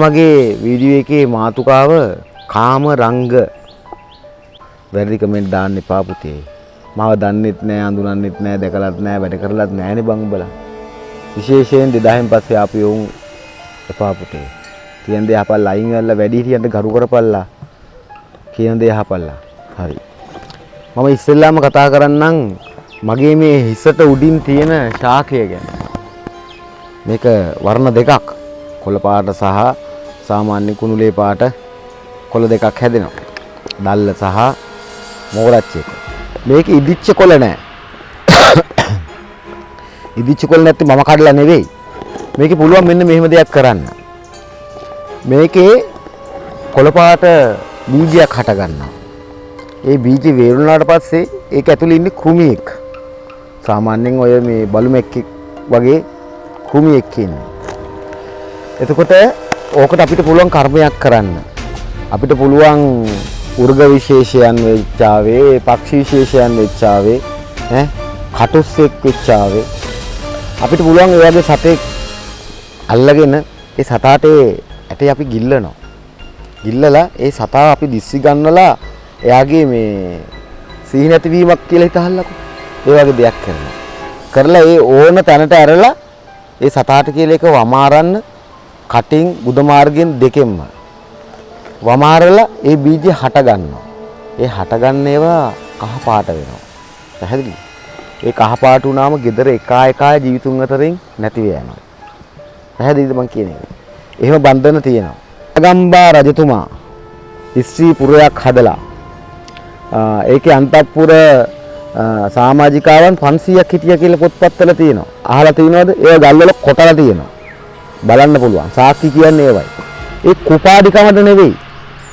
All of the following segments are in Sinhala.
මගේ වීඩියෝ එකේ මාතෘකාව කාම රංග. වැරදි කමෙන්ට් දාන්න එපා පුතේ. මාව දන්නෙත් නෑ, අඳුනන්නෙත් නෑ, දැකලත් නෑ, වැඩ කරලත් නෑනේ බං උඹලා. විශේෂයෙන් 2000න් පස්සේ ආපු යෝන් එපා පුතේ. කියන දේ අහපල්, ලයින් වල වැඩි හිටියන්ට ගරු කරපල්ලා. කියන දේ අහපල්ලා. හරි. මම ඉස්සෙල්ලාම කතා කරන්නම් මගේ මේ හිසට උඩින් තියෙන ශාඛය ගැන. මේක වර්ණ දෙකක්. කොළ පාට සහ සාමාන්‍ය කුණුලේ පාට කොළ දෙකක් හැදෙනවා. දල්ල සහ මෝරච්ච එක. මේක ඉදිච්ච කොළ නෑ. ඉදිච්ච කොළ නැත්නම් මම කඩලා නෙවෙයි. මේකේ පුළුවන් මෙන්න මෙහෙම දෙයක් කරන්න. මේකේ කොළ පාට බීජයක් හට ගන්නවා. ඒ බීජේ වේරුණාට පස්සේ ඒක ඇතුලේ ඉන්නේ කෘමියෙක්. සාමාන්‍යයෙන් ඔය මේ බලු මෙක්කෙක් වගේ කෘමියෙක් ඉන්නේ. එතකොට ඕකට අපිට පුළුවන් කර්මයක් කරන්න. අපිට පුළුවන් උර්ග විශේෂයන් වෙච්චාවේ, පක්ෂි විශේෂයන් වෙච්චාවේ, කටුස්සෙක් වෙච්චාවේ අපිට පුළුවන් ඒ වගේ සතෙක් අල්ලගෙන ඒ සතාට ඇටේ අපි ගිල්ලනවා. ගිල්ලලා ඒ සතා අපි දිස්සි ගන්නලා එයාගේ මේ සිහි නැතිවීමක් කියලා හිතහල්ලකෝ. ඒ වගේ දෙයක් කරනවා. කරලා ඒ ඕන තැනට ඇරලා ඒ සතාට කියලා එක වමාරන්න කටින් බුද මාර්ගයෙන් දෙකෙන්ම වමාරලා ඒ බීජය හට ගන්නවා. ඒ හට ගන්න ඒවා කහ පාට වෙනවා. පැහැදිලිද? ඒ කහ පාට වුණාම gedara එකා ජීවිතුන් අතරින් නැති වෙනවා. පැහැදිලිද මං කියන්නේ? එහෙම බන්ධන තියෙනවා. ගම්බා රජතුමා ස්ත්‍රී පුරයක් හදලා ඒකේ අන්තපුර සමාජිකාවන් 500ක් හිටියා කියලා පොත්පත්වල තියෙනවා. අහලා තියෙනවද? ඒ ගල්වල කොටලා තියෙනවා. බලන්න පුළුවන්. සාක්ෂි කියන්නේ ඒවයි. ඒ කුපාඩිකමද නෙවෙයි.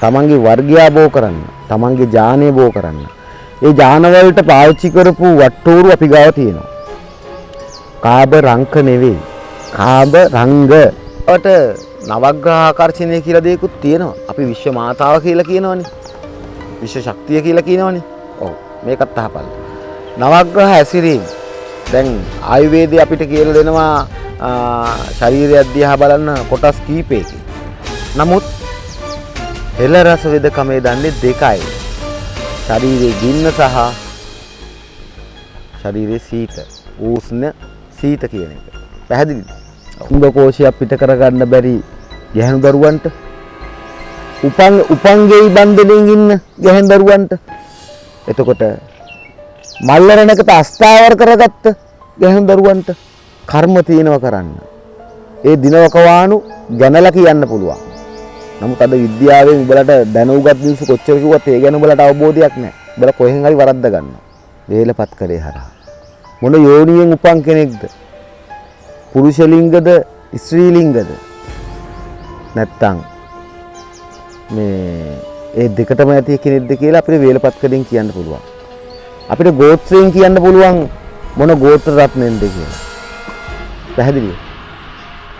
තමන්ගේ වර්ගය බෝ කරන්න. තමන්ගේ ඥානය බෝ කරන්න. ඒ ඥාන වලට පාවිච්චි කරපු වට්ටෝරු අපි ගාව තියෙනවා. කාබ රංක නෙවෙයි. කාබ රංග. වට නවග්‍රහ ආකර්ෂණය කියලා දෙයක්ත් තියෙනවා. අපි විශ්ව මාතාව කියලා කියනවනේ. විශ්ව ශක්තිය කියලා කියනවනේ. ඔව්. මේකත් අහපල්ලා. නවග්‍රහ ඇසිරීම. දැන් ආයුර්වේදයේ අපිට කියලා දෙනවා ශරීරය දිහා බලන්න කොටස් කීපයකින්. නමුත් හෙළ රස වේදකමේ දන්නේ දෙකයි. ශරීරයේ ගින්න සහ ශරීරයේ සීත. උෂ්ණ සීත කියන එක. පැහැදිලිද? උඹ කෝෂය පිට කරගන්න බැරි ගැහණු දරුවන්ට උපංගෙයි බන්ධනෙන් ඉන්න ගැහණු දරුවන්ට එතකොට මල්ලරණකට අස්ථාවර කරගත්ත ගැහණු දරුවන්ට කර්ම තියෙනවා කරන්න. ඒ දිනවකවානු ගැනලා කියන්න පුළුවන්. නමුත් අද විද්‍යාවෙන් උඹලට දැනුගත් මිනිස්සු කොච්චර කිව්වත් ඒ ගැන උඹලට අවබෝධයක් නැහැ. උඹලා කොහෙන් හරි වරද්ද ගන්නවා. වේලපත් කරේ හරහා. මොන යෝනියෙන් උපන් කෙනෙක්ද? පුරුෂ ලිංගද, ස්ත්‍රී ලිංගද? නැත්තම් මේ ඒ දෙකටම ඇති කෙනෙක්ද කියලා අපිට වේලපත් කරමින් කියන්න පුළුවන්. අපිට ගෝත්‍රයෙන් කියන්න පුළුවන් මොන ගෝත්‍ර රත්නෙන්ද කියලා. පැහැදිලිද?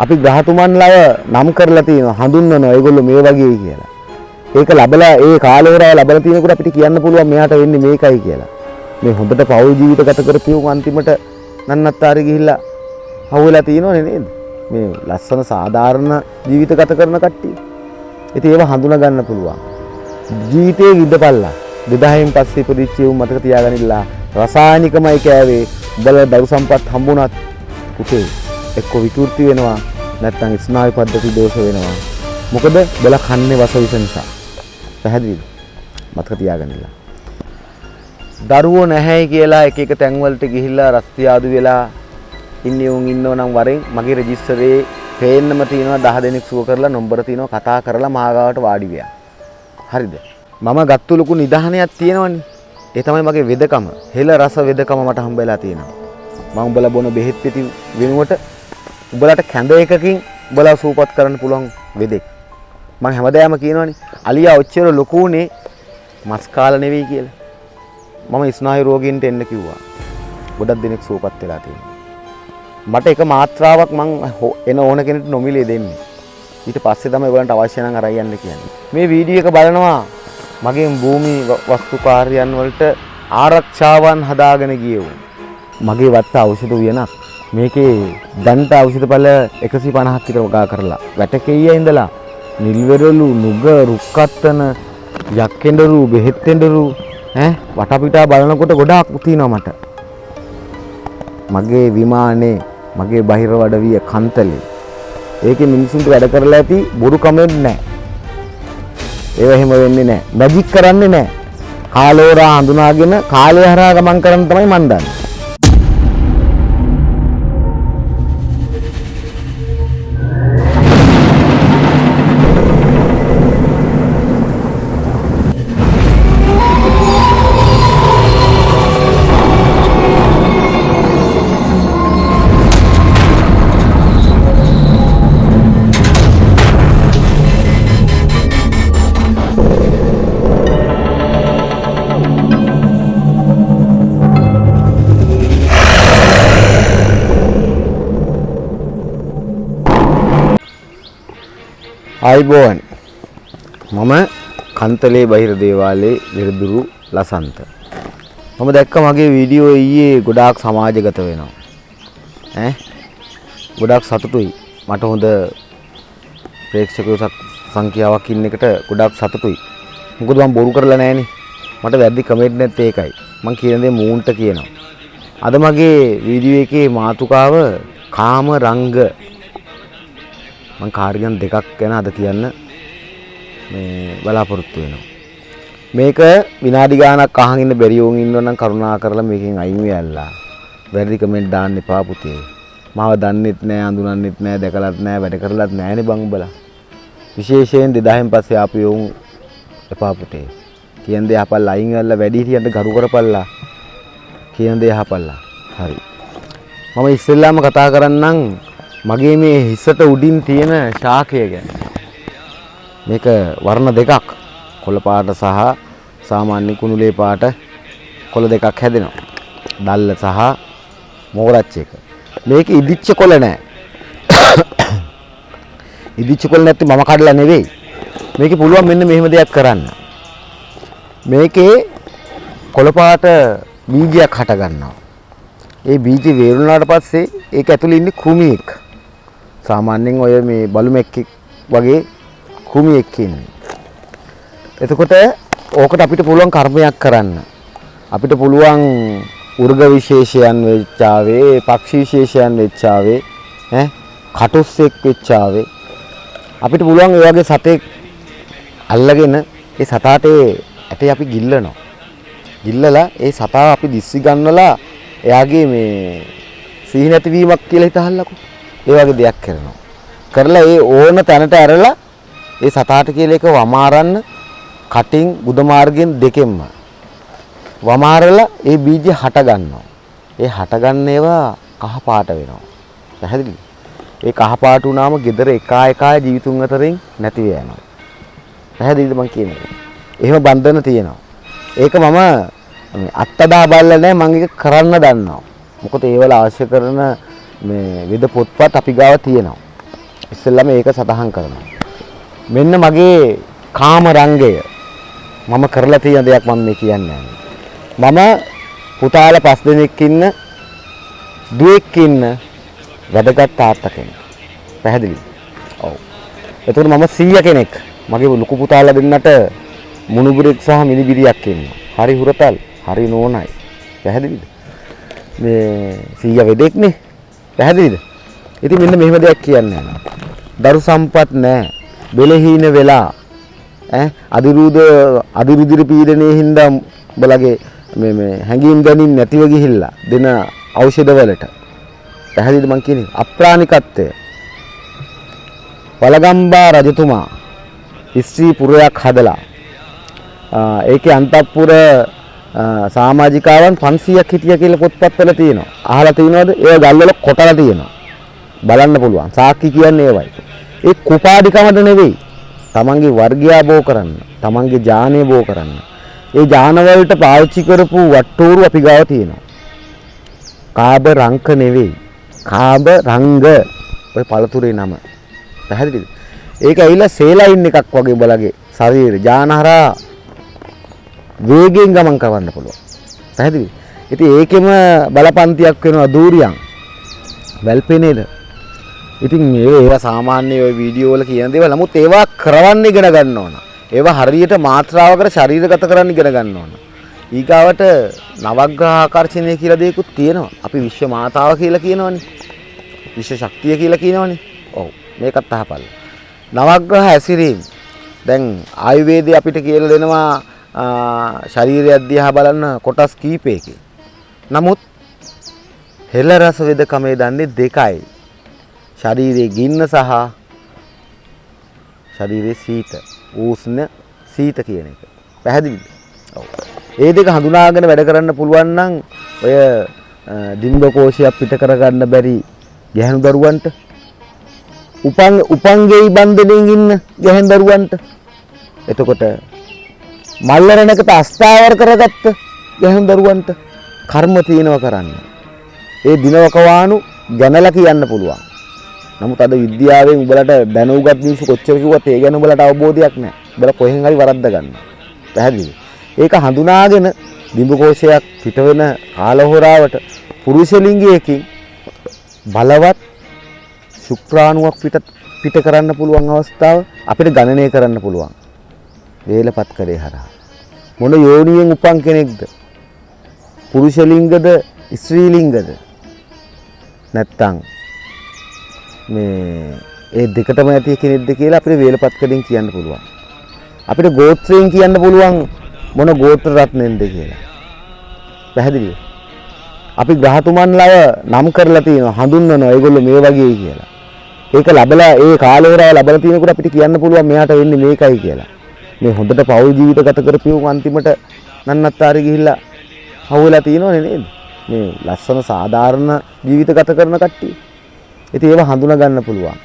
අපි ග්‍රහතුමන්ලව නම් කරලා තියෙනවා, හඳුන්වනවා ඒගොල්ලෝ මේ වගේ කියලා. ඒක ලැබලා ඒ කාලවරය ලැබලා තියෙනකොට අපිට කියන්න පුළුවන් මෙයාට වෙන්නේ මේකයි කියලා. මේ හොඳට පෞල් ජීවිත ගත කරපියු අන්තිමට නන්නත්තාරේ ගිහිල්ලා හවුලා තියෙනවනේ නේද? මේ ලස්සන සාධාරණ ජීවිත ගත කරන කට්ටිය. ඉතින් ඒව හඳුනා ගන්න පුළුවන්. ජීවිතේ විඳපල්ලා 2000න් පස්සේ ඉපදිච්ච උන් මතක තියාගනින්නලා රසායනිකමයි කෑවේ. උඹලා දරු සම්පත් හම්බුණත් පුතේ එක්ක විකෘති වෙනවා නැත්නම් ස්නායු පද්ධති දෝෂ වෙනවා. මොකද බල කන්නේ වස විස නිසා. පැහැදිලිද? මතක තියාගන්නilla. දරුවෝ නැහැයි කියලා එක තැන් වලට ගිහිල්ලා රස්තියාදු වෙලා ඉන්නේ උන් ඉන්නව නම් වරෙන් මගේ රෙජිස්ටරේ පේන්නම තියෙනවා 10 දෙනෙක් සුව කරලා නම්බර තියෙනවා කතා කරලා මාගාවට වාඩි වෙලා. හරිද? මම ගත්ත ලොකු නිදහනයක් තියෙනවනේ. ඒ තමයි මගේ වෙදකම. හෙළ රස වෙදකම මට හම්බෙලා තියෙනවා. මම උඹලා බොන බෙහෙත් පිටි වෙනුවට උඹලට කැඳ එකකින් උඹලා සූපත් කරන්න පුළුවන් වෙදෙක්. මම හැමදාම කියනවනේ අලියා ඔච්චර ලොකු උනේ මස් කාලා නෙවෙයි කියලා. මම ස්නායු රෝගීන්ට එන්න කිව්වා. ගොඩක් දෙනෙක් සූපත් වෙලා තියෙනවා. මට එක මාත්‍රාවක් මං එන ඕන කෙනෙක්ට නොමිලේ දෙන්නේ. ඊට පස්සේ තමයි ඔයගලන්ට අවශ්‍ය නම් අරයි යන්න කියන්නේ. මේ වීඩියෝ එක බලනවා මගේ භූමි වස්තු කාර්යයන් වලට ආරක්ෂාවන් හදාගෙන ගියවුන්. මගේ වත්ත ඖෂධ උයනක්. මේකේ දැන්ට ඖෂධ බල 150ක් විතර වගා කරලා වැටකෙయ్య ඉඳලා නිල්වෙරළු, නුග, රුක්කත්තන, යක්කෙන්ඩරු, බෙහෙත්තෙන්ඩරු වටපිටා බලනකොට ගොඩාක් තියෙනවා මට. මගේ විමානේ, මගේ බහිර වඩවිය කන්තලේ. ඒකේ මිනිසුන්ට වැඩ කරලා ඇති බොරු කමෙන්ට් නැහැ. ඒව එහෙම වෙන්නේ නැහැ. මැජික් කරන්නේ නැහැ. කාලෝරා හඳුනාගෙන කාලය හරහා ගමන් කරන්න තමයි මන් දන්නේ. ආයිබෝවන් මම කන්තලේ බහිර දේවාලයේ විරදුරු ලසන්ත. මම දැක්ක මගේ වීඩියෝ ඊයේ ගොඩාක් සමාජගත වෙනවා. ගොඩාක් සතුටුයි. මට හොඳ ප්‍රේක්ෂකයෝ සංඛ්‍යාවක් ඉන්න එකට ගොඩාක් සතුටුයි. මොකද මම බොරු කරලා නැහනේ. මට වැරදි කමෙන්ට් නැත් ඒකයි. මම කියන දේ මූන්ට කියනවා. අද මගේ වීඩියෝ එකේ මාතෘකාව කාම රංග. මම කාර්යයන් දෙකක් ගැන අද කියන්න බලාපොරොත්තු වෙනවා. මේක විනාඩි ගාණක් අහන් ඉන්න බැරි වුන් ඉන්නවනම් කරුණා කරලා මේකෙන් අයින් වෙයල්ලා. වැරදි කමෙන්ට් දාන්න එපා පුතේ. මාව දන්නෙත් නෑ, අඳුනන්නෙත් නෑ, දැකලත් නෑ, වැඩ කරලත් නෑනේ බං උඹලා. විශේෂයෙන් 2000න් පස්සේ ආපු යෝන් එපා පුතේ. කියන දේ අහපල්ලා, අයින් වෙලා වැඩි හිටියන්ට ගරු කරපල්ලා. කියන දේ අහපල්ලා. හරි. මම ඉස්සෙල්ලාම කතා කරන්නම් මගේ මේ හිසට උඩින් තියෙන ශාකය ගැන. මේක වර්ණ දෙකක්, කොළ පාට සහ සාමාන්‍ය කුණුලේ පාට කොළ දෙකක් හැදෙනවා. දැල්ල සහ මෝරච්ච එක. මේක ඉදිච්ච කොළ නෑ. ඉදිච්ච කොළ නැත්නම් මම කඩලා නෙවෙයි. මේකේ පුළුවන් මෙන්න මෙහෙම දෙයක් කරන්න. මේකේ කොළ පාට බීජයක් හට ගන්නවා. ඒ බීජ වේරුණාට පස්සේ ඒක ඇතුලේ ඉන්නේ කෘමියෙක්. සාමාන්‍යයෙන් ඔය මේ බලුමැක්කෙක් වගේ කෘමියෙක් ඉන්නේ. එතකොට ඕකට අපිට පුළුවන් කර්මයක් කරන්න. අපිට පුළුවන් උර්ග විශේෂයන් වෙච්චාවේ, පක්ෂි විශේෂයන් වෙච්චාවේ, කටුස්සෙක් වෙච්චාවේ අපිට පුළුවන් ඒ වගේ සතෙක් අල්ලගෙන ඒ සතාට ඇටේ අපි ගිල්ලනවා. ගිල්ලලා ඒ සතාව අපි දිස්සි ගන්නලා එයාගේ මේ සිහි නැතිවීමක් කියලා හිතහල්ලකෝ. ඒ වගේ දෙයක් කරනවා. කරලා ඒ ඕන තැනට ඇරලා ඒ සතාට කියලා එක වමාරන්න කටින් බුද මාර්ගයෙන් දෙකෙන්ම වමාරලා ඒ බීජ හට ගන්නවා. ඒ හට ගන්න ඒවා කහ පාට වෙනවා. පැහැදිලිද? ඒ කහ පාට වුණාම gedara එකා ජීවිතුන් අතරින් නැති වෙනවා. පැහැදිලිද මං කියන්නේ? එහෙම බන්ධන තියෙනවා. ඒක මම අත්තදා බලලා නැහැ, මම ඒක කරන්න දන්නවා. මොකද ඒවල අවශ්‍ය කරන මේ විද පොත්පත් අපි ගාව තියෙනවා. ඉස්සෙල්ලාම ඒක සටහන් කරනවා. මෙන්න මගේ කාම රංගය. මම කරලා තියෙන දෙයක් මම මේ කියන්නේ. මම පුතාලා 5 දෙනෙක් ඉන්න, දුවෙක් ඉන්න වැඩගත් තාත්තා කෙනෙක්. පැහැදිලිද? ඔව්. එතකොට මම 100 කෙනෙක්. මගේ ලොකු පුතාලා දෙන්නට මුණුබුරෙක් සහ මිනිබිරියක් ඉන්නවා. හරි හුරතල්, හරි නෝනයි. පැහැදිලිද? මේ 100 වෙදෙක්නේ. පැහැදිලිද? ඉතින් මෙන්න මෙහෙම දෙයක් කියන්නේ නැහැ. දරු සම්පත් නැහැ. බෙලහීන වෙලා අදිරුදිර පීඩනයේ හින්දා බලගේ මේ හැංගීම් ගැනීම නැතිව ගිහිල්ලා දෙන ඖෂධ වලට. පැහැදිලිද මං කියන්නේ? අප්‍රාණිකත්වය. වලගම්බා රජතුමා ස්ත්‍රී පුරයක් හදලා ඒකේ අන්තපුර සමාජිකාවන් 500ක් හිටියා කියලා පොත්පත්වල තියෙනවා. අහලා තියෙනවද? ඒව ගල්වල කොටලා තියෙනවා. බලන්න පුළුවන්. සාක්ෂි කියන්නේ ඒවයි. ඒ කුපාඩිකමද නෙවෙයි. තමන්ගේ වර්ගය බෝ කරන්න, තමන්ගේ ඥානය බෝ කරන්න. ඒ ඥාන වලට පාවිච්චි කරපු වට්ටෝරු අපි ගාව තියෙනවා. කාබ රංක නෙවෙයි. කාබ රංග. ඔය පළතුරේ නම. පැහැදිලිද? ඒක ඇවිල්ලා සේලයින් එකක් වගේ බලගේ ශරීරය ඥානහරා වේගයෙන් ගමන් කරන්න පුළුවන්. පැහැදිලිද? ඉතින් ඒකෙම බලපන්තියක් වෙනවා දූරියන්. වැල්පෙනේද? ඉතින් ඒවා සාමාන්‍ය ඔය වීඩියෝ වල කියන දේවල් නමුත් ඒවා කරවන්න ඉගෙන ගන්න ඕන. ඒවා හරියට මාත්‍රාවකට ශරීරගත කරන්න ඉගෙන ගන්න ඕන. ඊගාවට නවග්‍රහ ආකර්ෂණය කියලා දෙයක්ත් තියෙනවා. අපි විශ්ව මාතාව කියලා කියනවනේ. විශ්ව ශක්තිය කියලා කියනවනේ. ඔව් මේකත් අහපල්ලා. නවග්‍රහ ඇසිරීම. දැන් ආයුර්වේදයේ අපිට කියලා දෙනවා ශරීරය දිහා බලන්න කොටස් කීපයකින්. නමුත් හෙළ රස වේදකමේ දන්නේ දෙකයි. ශරීරයේ ගින්න සහ ශරීරයේ සීත. උෂ්ණ සීත කියන එක. පැහැදිලිද? ඔව්. ඒ දෙක හඳුනාගෙන වැඩ කරන්න පුළුවන් නම් ඔය ඩිම්බ කෝෂයක් පිට කරගන්න බැරි ගැහණු දරුවන්ට උපංගෙයි බන්ධනෙන් ඉන්න ගැහණු දරුවන්ට එතකොට මල්ලරණකට අස්ථාවර කරගත්ත ගැහණු දරුවන්ට කර්ම තියෙනවා කරන්න. ඒ දිනවකවානු ගැනලා කියන්න පුළුවන්. නමුත් අද විද්‍යාවෙන් උඹලට දැනුගත් මිනිස්සු කොච්චර කිව්වත් ඒ ගැන උඹලට අවබෝධයක් නැහැ. උඹලා කොහෙන් හරි වරද්ද ගන්නවා. පැහැදිලිද? ඒක හඳුනාගෙන ඩිම්බකෝෂයක් පිට වෙන කාලහොරාවට පුරුෂ ලිංගයකින් බලවත් ශුක්‍රාණුවක් පිට කරන්න පුළුවන් අවස්ථාව අපිට ගණනය කරන්න පුළුවන්. වේලපත් කරේ හරහා. මොන යෝනියෙන් උපන් කෙනෙක්ද? පුරුෂ ලිංගද ස්ත්‍රී ලිංගද? නැත්තම් මේ ඒ දෙකටම ඇති කෙනෙක්ද කියලා අපිට වේලපත් කරමින් කියන්න පුළුවන්. අපිට ගෝත්‍රයෙන් කියන්න පුළුවන් මොන ගෝත්‍ර රත්නෙන්ද කියලා. පැහැදිලිද? අපි ග්‍රහතුමන්ලව නම් කරලා තියෙනවා හඳුන්වනවා ඒගොල්ලෝ මේ වගේ කියලා. ඒක ලැබලා ඒ කාලේවරය ලැබලා තියෙනකොට අපිට කියන්න පුළුවන් මෙයාට වෙන්නේ මේකයි කියලා. මේ හොඳට පෞල් ජීවිත ගත කරපියුම් අන්තිමට නන්නත්තාරි ගිහිල්ලා හවුලා තියෙනවනේ නේද? මේ ලස්සන සාධාරණ ජීවිත ගත කරන කට්ටිය. ඉතින් ඒව හඳුනා ගන්න පුළුවන්.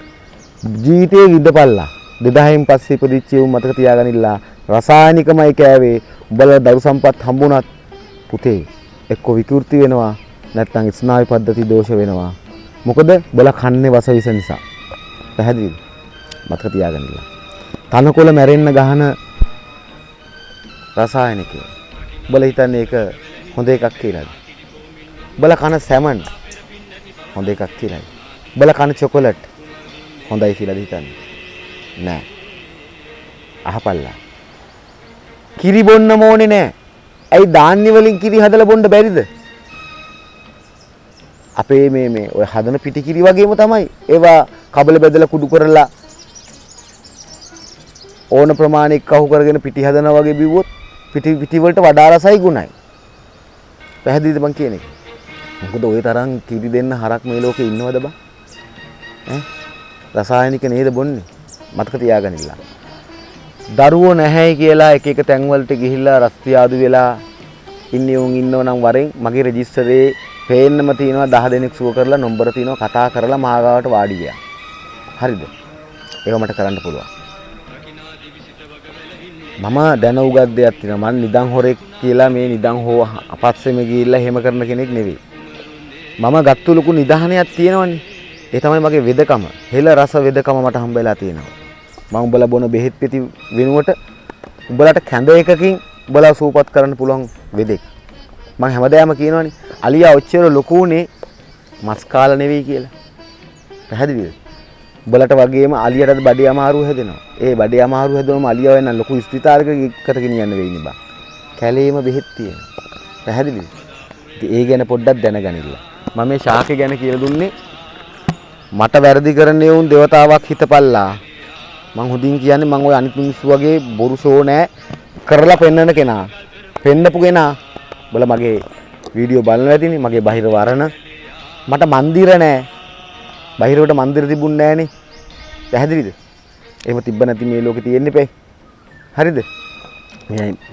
ජීවිතේ විඳපල්ලා 2000න් පස්සේ ඉපදිච්ච උන් මතක තියාගනින්න රසායනිකමයි කෑවේ. උඹලා දරු සම්පත් හම්බුණත් පුතේ එක්ක විකෘති වෙනවා නැත්නම් ස්නායු පද්ධති දෝෂ වෙනවා. මොකද උඹලා කන්නේ වස විස නිසා. පැහැදිලිද? මතක තියාගනින්න. තනකොළ මැරෙන්න ගහන රසායනිකය. උඹලා හිතන්නේ ඒක හොඳ එකක් කියලාද? උඹලා කන සැමන් හොඳ එකක් කියලාද? උඹලා කන චොකලට් හොඳයි කියලාද හිතන්නේ? නෑ. අහපල්ලා. කිරි බොන්න ඕනේ නෑ. ඇයි ධාන්‍ය වලින් කිරි හදලා බොන්න බැරිද? අපේ මේ ඔය හදන පිටි කිරි වගේම තමයි. ඒවා කබල බෙදලා කුඩු කරලා ඕන ප්‍රමාණයක් කහු කරගෙන පිටි හදනා වගේ බිව්වොත් පිටි වලට වඩා රසයි ගුණයි. පැහැදිලිද මං කියන එක? මොකද ওই තරම් කිරි දෙන්න හරක් මේ ලෝකේ ඉන්නවද බං? රසායනික නේද බොන්නේ? මතක තියාගනින්න. දරුවෝ නැහැයි කියලා එක එක තැන් වලට ගිහිල්ලා රස්තියාදු වෙලා ඉන්නේ උන් ඉන්නව නම් වරෙන් මගේ රෙජිස්ටරේ පේන්නම තියෙනවා 10 දෙනෙක් සුව කරලා නම්බර තියෙනවා කතා කරලා මාගාවට වාඩි ගියා. හරිද? ඒක මට කරන්න පුළුවන්. මම දැන උගත් දෙයක් තියෙනවා. මම නිදන් හොරෙක් කියලා මේ නිදන් හෝ අපස්සෙම ගිහිල්ලා එහෙම කරන කෙනෙක් නෙවෙයි. මම ගත්තු ලොකු නිදහනයක් තියෙනවනේ. ඒ තමයි මගේ වෙදකම. හෙළ රස වෙදකම මට හම්බෙලා තියෙනවා. මම උඹලා බොන බෙහෙත් පෙති වෙනුවට උඹලාට කැඳ එකකින් උඹලා සූපත් කරන්න පුළුවන් වෙදෙක්. මම හැමදාම කියනවනේ අලියා ඔච්චර ලොකු උනේ මස් කාලා නෙවෙයි කියලා. පැහැදිලිද? උඹලට වගේම අලියටත් බඩේ අමාරුව හැදෙනවා. ඒ බඩේ අමාරුව හැදුනම අලියා වෙන ලොකු ස්පිතාලයකට ගෙනියන්න වෙන්නේ බා. කැලේම බෙහෙත් තියෙනවා. පැහැදිලිද? ඉතින් ඒ ගැන පොඩ්ඩක් දැනගනින්න. මම මේ ශාකේ ගැන කියලා දුන්නේ මට වැරදි කරන්නේ වුන් దేవතාවක් හිතපල්ලා. මං හොඳින් කියන්නේ මං ඔය අනිත් මිනිස්සු වගේ බොරු ෂෝ නෑ කරලා පෙන්නන කෙනා. පෙන්නපු කෙනා බල මගේ වීඩියෝ බලනවා ඇතිනේ මගේ බාහිර වරණ මට මන්දිර නෑ. බාහිරවට මන්දිර තිබුණ නෑනේ. පැහැදිලිද? එහෙම තිබ්බ නැති මේ ලෝකේ තියෙන්න එපයි. හරිද?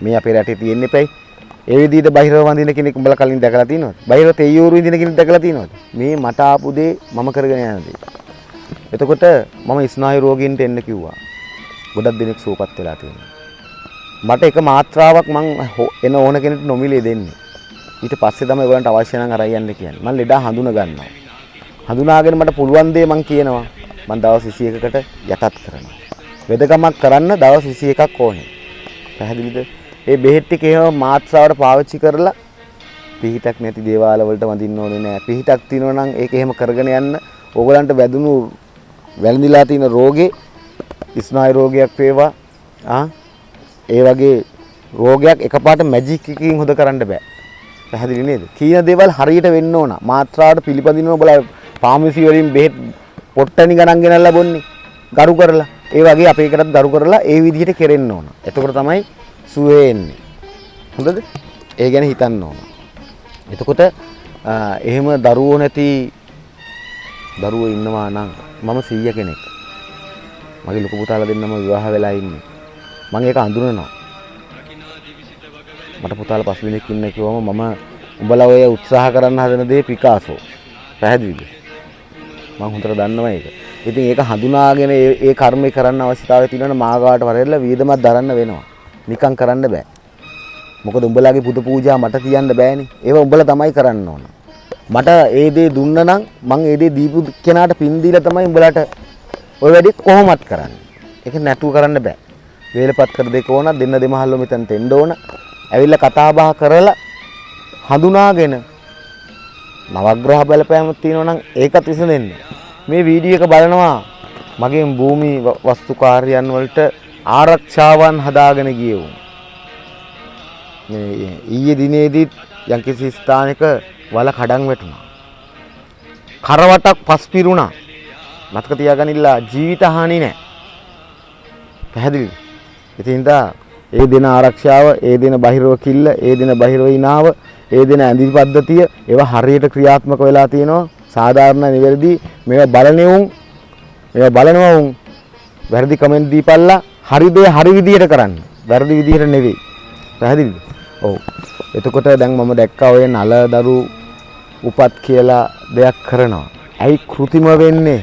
මේ අපේ රටේ තියෙන්න එපයි. ඒ විදිහට බාහිරව වඳින කෙනෙක් උඹලා කලින් දැකලා තියෙනවද? බාහිරව තෙයියෝරු විඳින කෙනෙක් දැකලා තියෙනවද? මේ මට ආපු දේ මම කරගෙන යන දේ. එතකොට මම ස්නායු රෝගීන්ට එන්න කිව්වා. ගොඩක් දෙනෙක් සුවපත් වෙලා තියෙනවා. මට එක මාත්‍රාවක් මං එන ඕන කෙනෙක්ට නොමිලේ දෙන්නේ. ඊට පස්සේ තමයි ඔයගලන්ට අවශ්‍ය නම් අරයි යන්න කියන්නේ. මම ලෙඩ හඳුනා ගන්නවා. හඳුනාගෙන මට පුළුවන් දේ මං කියනවා. මං දවස් 21කට යටත් කරනවා. වෙදකමක් කරන්න දවස් 21ක් ඕනේ. පැහැදිලිද? ඒ බෙහෙත් ටික එහෙම මාත්‍රාවට පාවිච්චි කරලා පිහිටක් නැති දේවාල වලට වඳින්න ඕනේ නෑ. පිහිටක් තියෙනවා නම් ඒක එහෙම කරගෙන යන්න ඕගලන්ට වැදුණු වැළඳිලා තියෙන රෝගේ ස්නායු රෝගයක් වේවා ඒ වගේ රෝගයක් එකපාරට මැජික් එකකින් හොද කරන්න බෑ. පැහැදිලි නේද? කීන දේවල් හරියට වෙන්න ඕන. මාත්‍රාවට පිළිපදින්න ඕන බලා ෆාමසි වලින් බෙහෙත් පොට්ටනි ගණන් ගෙනල්ලා බොන්නේ. ගරු කරලා. ඒ වගේ අපේ එකටත් ගරු කරලා ඒ විදිහට කෙරෙන්න ඕන. එතකොට තමයි සුවේ එන්නේ. හොඳද? ඒ ගැන හිතන්න ඕන. එතකොට එහෙම දරුවෝ නැති දරුවෝ ඉන්නවා නම් මම 100 කෙනෙක්. මගේ ලොකු පුතාලා දෙන්නම විවාහ වෙලා ඉන්නේ. මම ඒක අඳුරනවා. මට පුතාලා 5 දිනක් ඉන්න කිව්වම මම උඹලා ඔය උත්සාහ කරන්න හදන දේ පිකාසෝ. පැහැදිලිද? මම හොඳට දන්නවා ඒක. ඉතින් ඒක හඳුනාගෙන ඒ කර්මය කරන්න අවශ්‍යතාවය තියෙනවනේ මාගාවට වරෙල්ලා වීදමක් දරන්න වෙනවා. නිකන් කරන්න බෑ. මොකද උඹලාගේ පුද පූජා මට තියන්න බෑනේ. ඒව උඹලා තමයි කරන්න ඕන. මට ඒ දේ දුන්න නම් මං ඒ දේ දීපු කෙනාට පින් දීලා තමයි උඹලාට ඔය වැඩේ කොහොමත් කරන්නේ. ඒක නැතුව කරන්න බෑ. වේලපත් කර දෙක ඕන දෙන්න දෙමහල්ලෝ මෙතනට එන්න ඕන. ඇවිල්ලා කතා බහ කරලා හඳුනාගෙන නවග්‍රහ බලපෑමක් තියෙනවා නම් ඒකත් විසඳෙන්න. මේ වීඩියෝ එක බලනවා මගේ භූමි වස්තු කාර්යයන් වලට ආරක්ෂාවන් හදාගෙන ගියේ උන්. මේ ඊයේ දිනේදීත් යම්කිසි ස්ථානයක වල කඩන් වැටුණා. කරවටක් පස් පිරුණා. මතක තියාගනින්න ජීවිත හානි නැහැ. පැහැදිලිද? ඉතින් ඒ දින ආරක්ෂාව, ඒ දින බහිරව කිල්ල, ඒ දින බහිරව ඉනාව, ඒ දින ඇඳි පද්ධතිය ඒවා හරියට ක්‍රියාත්මක වෙලා තියෙනවා. සාධාරණ නිවැරදි මේවා බලනවා උන් වැරදි කමෙන්ට් දීපල්ලා හරි දේ හරි විදියට කරන්න. වැරදි විදියට නෙවෙයි. පැහැදිලිද? ඔව්. එතකොට දැන් මම දැක්කා ඔය නලදරු උපත් කියලා දෙයක් කරනවා. ඇයි කෘතිම වෙන්නේ?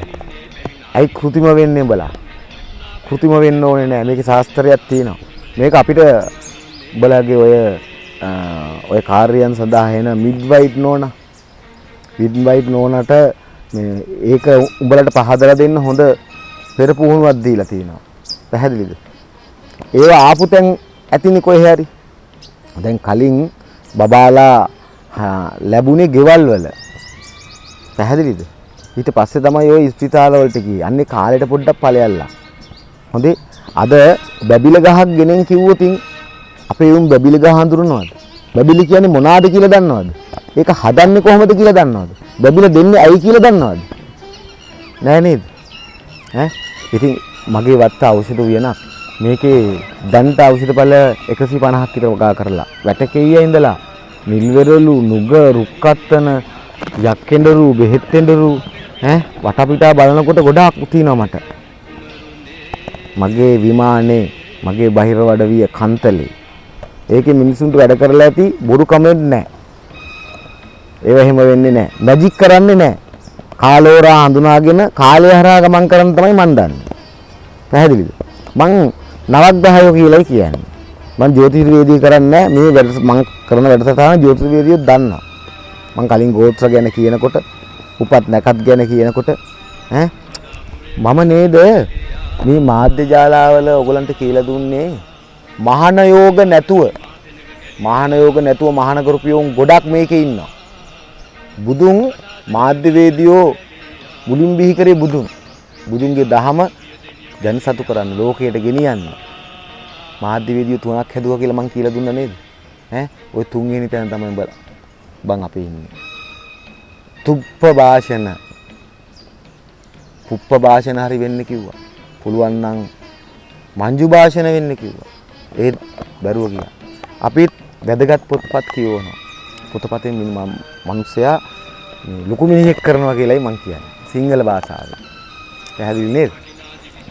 බලා. කෘතිම වෙන්න ඕනේ නෑ. මේකේ ශාස්ත්‍රයක් තියෙනවා. මේක අපිට උඹලාගේ ඔය කාර්යයන් සඳහා එන මිඩ්වයිට් නෝනට මේ ඒක උඹලට පහදලා දෙන්න හොඳ පෙර පුහුණුවක් දීලා තියෙනවා. පැහැදිලිද? ඒව ආපු තැන් ඇතිනේ කොහේ හරි. දැන් කලින් බබාලා ලැබුණේ ගෙවල් වල. පැහැදිලිද? ඊට පස්සේ තමයි ওই ස්පිතාල වලට ගියේ. අන්නේ කාලෙට පොඩ්ඩක් ඵලයල්ලා. හොඳේ. අද බැබිල ගහක් ගෙනෙන් කිව්වොතින් අපේ උන් බැබිල ගහ හඳුරනවද? බැබිල කියන්නේ මොනවාද කියලා දන්නවද? ඒක හදන්නේ කොහොමද කියලා දන්නවද? බැබිල දෙන්නේ ඇයි කියලා දන්නවද? නෑ නේද? ඉතින් මගේ වත්ත ඖෂධ වියනක් මේකේ දන්ත ඖෂධ බල 150ක් විතර වගා කරලා වැටකෙయ్య ඉඳලා නිල්වෙරළු නුග රුක්කත්තන යක්කෙන්ඩරු බෙහෙත්තෙන්ඩරු වටපිටා බලනකොට ගොඩාක් තියෙනවා මට. මගේ විමානේ මගේ බහිර වඩවිය කන්තලේ ඒකේ මිනිසුන්ට වැඩ කරලා ඇති බොරු කමෙන්ට් නැහැ. ඒව එහෙම වෙන්නේ නැහැ. මැජික් කරන්නේ නැහැ. කාලෝරා හඳුනාගෙන කාලය හරහා ගමන් කරන්න තමයි මන් දන්නේ. පැහැදිලිද? මං නවග්‍රහයෝ කියලායි කියන්නේ. මං ජ්‍යොතිර්වේදී කරන්නේ නැහැ. මේ මං කරන වැඩසටහන ජ්‍යොතිර්වේදියෝ දන්නවා. මං කලින් ගෝත්‍ර ගැන කියනකොට උපත් නැකත් ගැන කියනකොට මම නේද මේ මාධ්‍ය ජාලාවල ඔයගලන්ට කියලා දුන්නේ මහාන යෝග නැතුව මහාන කරපියෝ ගොඩක් මේකේ ඉන්නවා. බුදුන් මාධ්‍යවේදියෝ මුලින් බිහි කරේ බුදුන්ගේ දහම ජන සතු කරන්න ලෝකයට ගෙනියන්න මාධ්‍යවේදියෝ තුනක් හැදුවා කියලා මං කියලා දුන්නා නේද? ওই තුන්වෙනි තැන තමයි බං අපේ ඉන්නේ. පුප්ප භාෂණ හරි වෙන්න කිව්වා. පුළුවන් නම් මංජු භාෂණ වෙන්න කිව්වා. ඒ බැරුව ගියා. අපිත් වැදගත් පොත්පත් කියවනවා. පොතපතෙන් මිනිස්සයා ලොකු මිනිහෙක් කරනවා කියලායි මං කියන්නේ. සිංහල භාෂාවෙන්. පැහැදිලි නේද?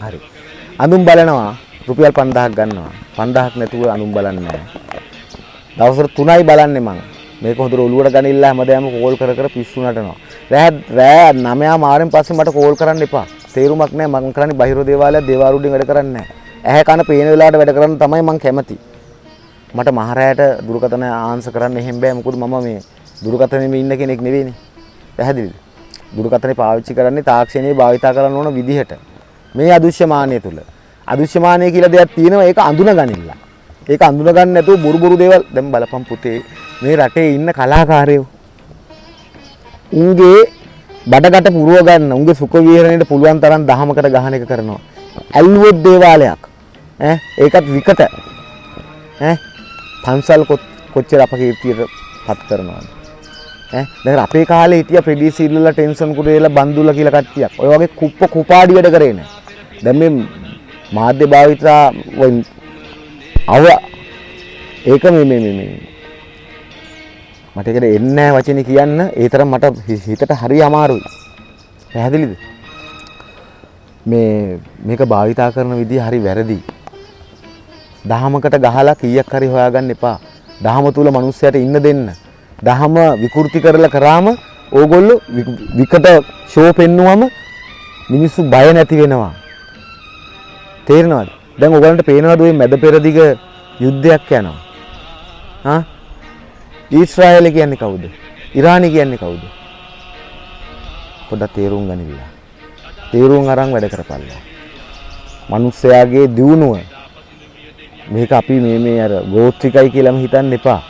හරි. අඳුම් බලනවා රුපියල් 5000ක් ගන්නවා. 5000ක් නැතුව අඳුම් බලන්නේ නැහැ. දවසට 3යි බලන්නේ මං. මේක හොඳට ඔලුවට ගනිලා හැමදාම කෝල් කර පිස්සු නටනවා. රෑ 9 මාරෙන් පස්සේ මට කෝල් කරන්න එපා. තේරුමක් නැහැ. මං කරන්නේ බහිරව දේවාලයක් දේවාරුඩින් වැඩ කරන්නේ නැහැ. ඇහැ කන පේන වෙලාවට වැඩ කරන්න තමයි මං කැමති. මට මහරෑට දුරකථන ආන්සර් කරන්න එහෙම බෑ. මොකද මම මේ දුරකථනෙම ඉන්න කෙනෙක් නෙවෙයිනේ. පැහැදිලිද? දුරකථනේ පාවිච්චි කරන්නේ තාක්ෂණයේ භාවිතා කරන්න ඕන විදිහට. මේ අදෘශ්‍යමානය තුල. අදෘශ්‍යමානය කියලා දෙයක් තියෙනවා. ඒක අඳුනගනින්න. ඒක අඳුනගන්න නැතුව බොරු දේවල් දැන් බලපන් පුතේ මේ රටේ ඉන්න කලාකාරයෝ උන්ගේ බඩකට පුරව ගන්න උන්ගේ සුඛ විහරණයට පුළුවන් තරම් දහමකට ගහන එක කරනවා. ඇල්ලුවොත් දේවාලයක්. ඒකත් විකට. පන්සල් කොච්චර අපකීර්තියට පත් කරනවද? දැන් අපේ කාලේ හිටිය ප්‍රෙඩිස් ඉල්ලලා ටෙන්ෂන් කුඩේලා බන්දුලා කියලා කට්ටියක්. ඔය වගේ කුපාඩි වැඩ කරේ නෑ. දැන් මේ මාධ්‍ය භාවිතා ඒක මේ මට ඒකට එන්නේ නැහැ වචනේ කියන්න. ඒ තරම් මට හිතට හරි අමාරුයි. පැහැදිලිද? මේක භාවිතා කරන විදිහ හරි වැරදි. දහමකට ගහලා කීයක් හරි හොයාගන්න එපා. දහම තුල මිනිස්සයාට ඉන්න දෙන්න. දහම විකෘති කරලා කරාම ඕගොල්ලෝ විකට ෂෝ පෙන්නුවම මිනිස්සු බය නැති වෙනවා. තේරෙනවද? දැන් ඔයගලන්ට පේනවද ওই මැද පෙරදිග යුද්ධයක් යනවා? ඊශ්‍රායල කියන්නේ කවුද? ඉරානි කියන්නේ කවුද? පොඩ්ඩක් තේරුම් ගනින්න. තේරුම් අරන් වැඩ කරපළා. මිනිස්සයාගේ දියුණුව මේක අපි මේ අර ගෝත්‍රිකයි කියලාම හිතන්න එපා.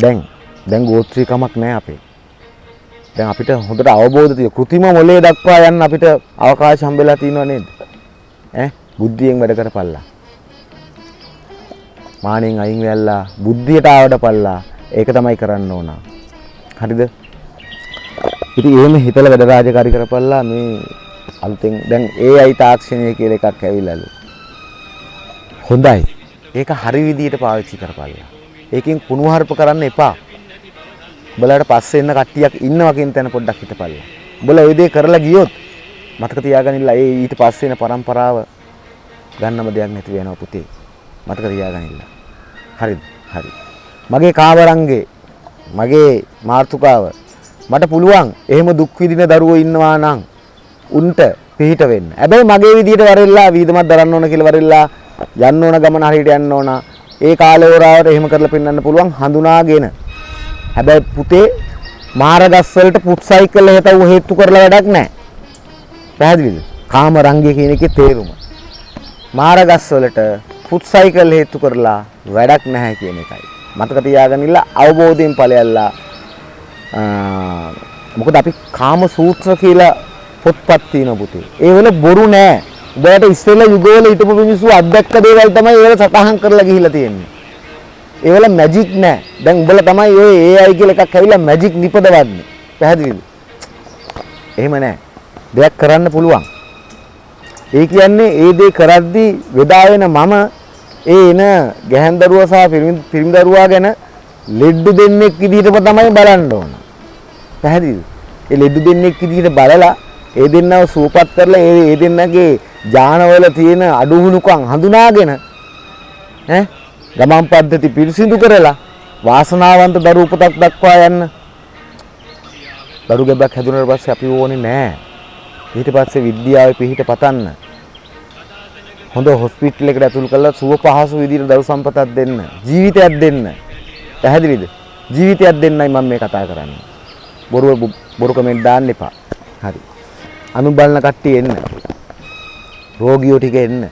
දැන් ගෝත්‍රිකමක් නැහැ අපේ. දැන් අපිට හොඳට අවබෝධ තියෙන કૃතිම මොලේ දක්වා යන්න අපිට අවකාශ හම්බෙලා තියෙනව නේද? බුද්ධියෙන් වැඩ කරපළා. මානෙන් අයින් වෙලා බුද්ධියට ආවඩපළා. ඒක තමයි කරන්න ඕන. හරිද? ඉතින් එහෙම හිතලා වැඩ රාජකාරී කරපළා මේ අලුතෙන් දැන් AI තාක්ෂණය කියලා එකක් ඇවිල්ලාලු. හොඳයි. ඒක හරි විදියට පාවිච්චි කරපළා. ඒකෙන් කුණුහරුප කරන්න එපා. උඹලාට පස්සේ එන්න කට්ටියක් ඉන්නවා කියන තැන පොඩ්ඩක් හිතපළා. උඹලා ওই දේ කරලා ගියොත් මතක තියාගනින්න ඒ ඊට පස්සේ එන પરම්පරාව ගන්නම දෙයක් නැති වෙනවා පුතේ. මතක තියාගනින්න. හරිද? හරි. මගේ කාවරංගේ මගේ මාර්තුකාව මට පුළුවන් එහෙම දුක් විඳින දරුවෝ ඉන්නවා නම් උන්ට පිහිට වෙන්න. හැබැයි මගේ විදියට වරෙල්ලා වීදමක් දරන්න ඕන කියලා වරෙල්ලා යන්න ඕන ගමන හරියට යන්න ඕන. ඒ කාලේ වරාවට එහෙම කරලා පෙන්වන්න පුළුවන් හඳුනාගෙන. හැබැයි පුතේ මාරගස් වලට පුට් සයිකල් හේතුව හේතු කරලා වැඩක් නැහැ. පැහැදිලිද? කාමරංගේ කියන එකේ තේරුම. මාරගස් වලට පුට් සයිකල් හේතු කරලා වැඩක් නැහැ කියන එකයි. මතක තියාගන්න අවබෝධයෙන් ඵලයල්ලා. මොකද අපි කාම සූත්‍ර කියලා පොත්පත් තියෙනවා පුතේ. ඒ වල බොරු නෑ. උඹලට ඉස්සෙල්ලා යුගවල හිටපු මිනිස්සු අත්දැක්ක දේවල් තමයි ඒ වල සටහන් කරලා ගිහිල්ලා තියෙන්නේ. ඒ වල මැජික් නෑ. දැන් උඹලා තමයි ඔය AI කියලා එකක් ඇවිල්ලා මැජික් නිපදවන්නේ. පැහැදිලිද? එහෙම නෑ. දෙයක් කරන්න පුළුවන්. ඒ කියන්නේ ඒ දේ කරද්දී වේදා වෙන මම එන ගැහැන් දරුවා සහ පිරිමි දරුවා ගැන ලෙඩ දෙන්නෙක් විදිහටම තමයි බලන්න ඕන. පැහැදිලිද? ඒ ලෙඩ දෙන්නෙක් විදිහට බලලා ඒ දෙන්නව සූපත් කරලා ඒ දෙන්නගේ ඥානවල තියෙන අඩුහුණුකම් හඳුනාගෙන ගමන් පද්ධති පිරිසිදු කරලා වාසනාවන්ත දරු උපතක් දක්වා යන්න. දරු ගැබ්බක් හැදුනට පස්සේ අපි ඕනේ නෑ. ඊට පස්සේ විද්‍යාවේ පිහිට පතන්න. හොඳ හොස්පිටල් එකකට ඇතුල් කරලා සුව පහසු විදිහට දරු සම්පතක් දෙන්න. ජීවිතයක් දෙන්න. පැහැදිලිද? ජීවිතයක් දෙන්නයි මම මේ කතා කරන්නේ. බොරු කමෙන්ට් දාන්න එපා. හරි. අනු බලන කට්ටිය එන්න. රෝගියෝ ටික එන්න.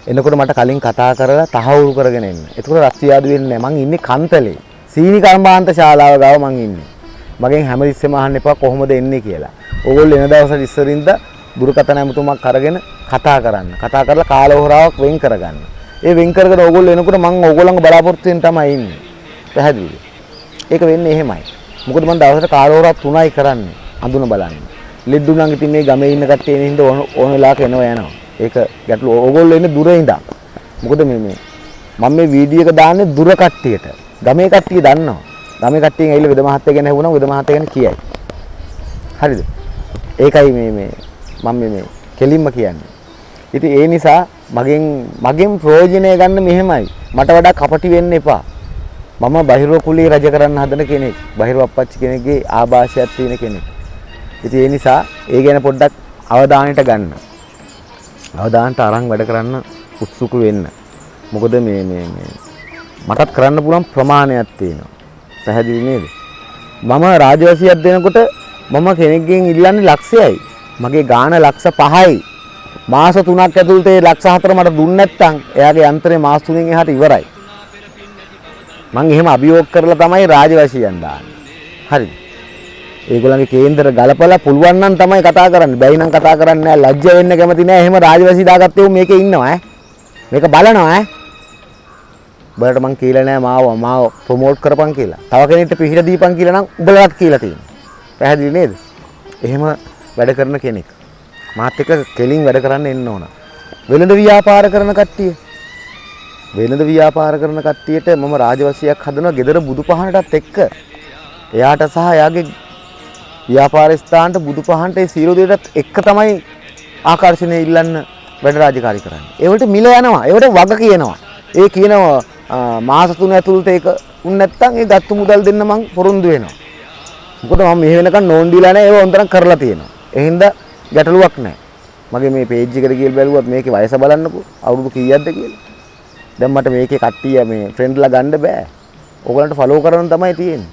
එනකොට මට කලින් කතා කරලා තහවුරු කරගෙන එන්න. එතකොට රස්තියාදු වෙන්නේ නැහැ. මං ඉන්නේ කන්තලේ. සීනි කර්මාන්ත ශාලාව ගාව මං ඉන්නේ. මගෙන් හැමතිස්සෙම අහන්න එපා කොහොමද එන්නේ කියලා. ඕගොල්ලෝ එන දවසට ඉස්සරින්ද දුරකථන ඇමතුමක් අරගෙන කතා කරන්න. කතා කරලා කාලවහරාවක් වෙන් කරගන්න. ඒ වෙන් කරගෙන ඕගොල්ලෝ එනකොට මං ඕගොල්ලන්ගේ බලාපොරොත්තු වෙන තමයි ඉන්නේ. පැහැදිලිද? ඒක වෙන්නේ එහෙමයි. මොකද මං දවසට කාලවහරාවක් 3යි කරන්නේ. අඳුන බලන්න. ලෙඩු නම් ඉතින් මේ ගමේ ඉන්න කට්ටිය එන හින්දා ඕන වෙලාවක එනවා යනවා. ඒක ගැටලු. ඕගොල්ලෝ එන්නේ දුර ඉඳන්. මොකද මම මේ වීඩියෝ එක දාන්නේ දුර කට්ටියට. ගමේ කට්ටිය දන්නවා. ගමේ කට්ටියන් ඇවිල්ලා වෙද මහත්තයා ගැන ඇහුණා වෙද මහත්තයා ගැන කියයි. හරිද? ඒකයි මම මේ කෙලින්ම කියන්නේ. ඉතින් ඒ නිසා මගෙන් ප්‍රයෝජනය ගන්න මෙහෙමයි. මට වඩා කපටි වෙන්න එපා. මම බහිරව කුලී රජ කරන්න හදන කෙනෙක්. බහිරව අප්පච්චි කෙනෙක්ගේ ආభాෂයක් තියෙන කෙනෙක්. ඉතින් ඒ නිසා ඒ ගැන පොඩ්ඩක් අවධානයට ගන්න. අවධානයට අරන් වැඩ කරන්න උත්සුක වෙන්න. මොකද මටත් කරන්න පුළුවන් ප්‍රමාණයක් තියෙනවා. පැහැදිලි නේද? මම රාජවැසියක් දෙනකොට මම කෙනෙක්ගෙන් ඉල්ලන්නේ ලක්ෂයයි. මගේ ගාණ ලක්ෂ 5යි. මාස 3ක් ඇතුළත ඒ ලක්ෂ 4 මට දුන්නේ නැත්නම් එයාගේ යන්ත්‍රේ මාස 3කින් එහාට ඉවරයි. මම එහෙම අභියෝග කරලා තමයි රාජවැසියන් දාන්නේ. හරිද? ඒගොල්ලන්ගේ කේන්දර ගලපලා පුළුවන් නම් තමයි කතා කරන්නේ. බැයි නම් කතා කරන්නේ නැහැ. ලැජ්ජ වෙන්න කැමති නැහැ. එහෙම රාජවැසි දාගත්තේ උන් මේකේ ඉන්නවා ඈ. මේක බලනවා ඈ. උඹලට මං කියලා නෑ මාව ප්‍රොමෝට් කරපන් කියලා. තව කෙනෙක්ට පිහිට දීපන් කියලා නම් උඹලට කියලා තියෙනවා. පැහැදිලි නේද? එහෙම වැඩ කරන කෙනෙක්. මාත් එක්ක කෙලින් වැඩ කරන්න එන්න ඕන. වෙළඳ ව්‍යාපාර කරන කට්ටිය. වෙළඳ ව්‍යාපාර කරන කට්ටියට මම රාජවංශයක් හදනවා gedara බුදුපහනටත් එක්ක. එයාට සහ එයාගේ ව්‍යාපාර ස්ථානට බුදුපහනට ඒ සීල දෙයටත් එක්ක තමයි ආකර්ෂණය ඉල්ලන්න වැඩ රාජකාරී කරන්නේ. ඒවට මිල යනවා. ඒවට වග කියනවා. ඒ කියනවා මාස 3 ඇතුළත ඒක උන් නැත්තම් ඒ ගත්තු මුදල් දෙන්න මං පොරොන්දු වෙනවා. මොකද මම මෙහෙ වෙනකන් නෝන් දීලා නැහැ. ඒව හොඳටම කරලා තියෙනවා. ඒ හින්දා ගැටලුවක් නැහැ. මගේ මේ පේජ් එකට ගිහලා බැලුවත් මේකේ වයස බලන්නකෝ. අවුරුදු කීයක්ද කියලා. දැන් මට මේකේ කට්ටිය මේ ෆ්‍රෙන්ඩ්ලා ගන්න බෑ. ඕගලන්ට ෆලෝ කරන්න තමයි තියෙන්නේ.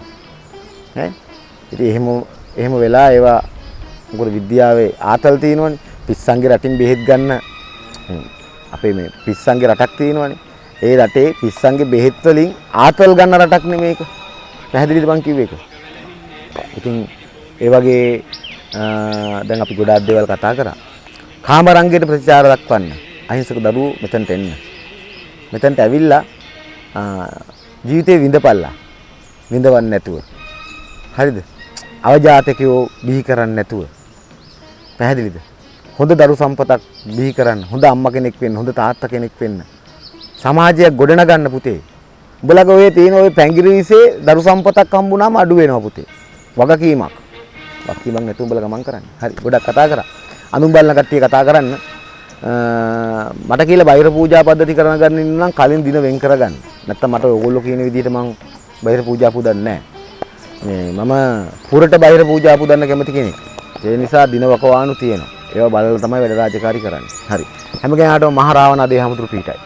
ඈ ඉතින් එහෙම වෙලා ඒවා මොකද විද්‍යාවේ ආතල් තියෙනවනේ. පිස්සන්ගේ රටින් බෙහෙත් ගන්න අපේ මේ පිස්සන්ගේ රටක් තියෙනවනේ. ඒ රටේ පිස්සන්ගේ බෙහෙත් වලින් ආතල් ගන්න රටක් නෙමේක. පැහැදිලිද මං කිව්වේ ඒක? ඉතින් ඒ වගේ දැන් අපි ගොඩාක් දේවල් කතා කරා. කාමරංගයට ප්‍රතිචාර දක්වන්න. අහිංසක දරුවෝ මෙතනට එන්න. මෙතනට ඇවිල්ලා ජීවිතේ විඳපල්ලා. විඳවන්න නැතුව. හරිද? අවජාතකයෝ බිහි කරන්නේ නැතුව. පැහැදිලිද? හොඳ දරු සම්පතක් බිහි කරන්න. හොඳ අම්මා කෙනෙක් වෙන්න, හොඳ තාත්තා කෙනෙක් වෙන්න. සමාජයක් ගොඩනගන්න පුතේ. උඹලගේ ඔය තියෙන ඔය පැංගිරිවිසේ දරු සම්පතක් හම්බුනාම අඩු වෙනවා පුතේ. වගකීමක්. වගකීමක් නැතුව උඹලා ගමන් කරන්නේ. හරි. ගොඩක් කතා කරා. අඳුම් බලන කට්ටිය කතා කරන්න. මට කියලා බයිර පූජා පද්ධති කරන ගන්න ඉන්න නම් කලින් දින වෙන් කරගන්න. නැත්තම් මට ඔයගොල්ලෝ කියන විදිහට මං බයිර පූජා පුදන්නේ නැහැ. මම පුරට බයිර පූජා පුදන්න කැමති කෙනෙක්. ඒ නිසා දින වකවානු තියෙනවා. ඒවා බලලා තමයි වැඩ රාජකාරී කරන්නේ. හරි. හැම කෙනාටම මහ රාවණ අධේ හැමතුරු පීඨයි.